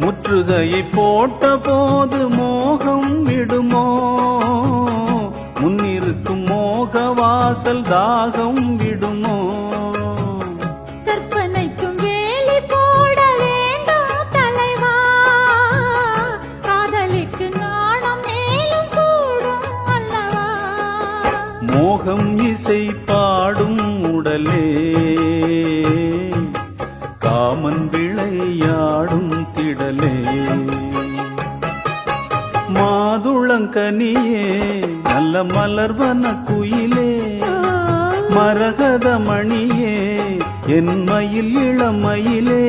முற்றுகையை போட்ட போது மோகம் விடுமோ? முன்னிருக்கும் மோக வாசல் தாகம் விடுமோ? கற்பனைக்கும் வேலி போட வேண்டும் தலைவா, காதலிக்கு நாணம் மேலும் கூடும் அல்லவா? மோகம் இசை பாடும் உடலே, காமன் விளையாடும் திடலே. மாதுளங்கனியே நல்ல மலர்வன குயிலே, மரகத மணியே என் மயில் இளமயிலே.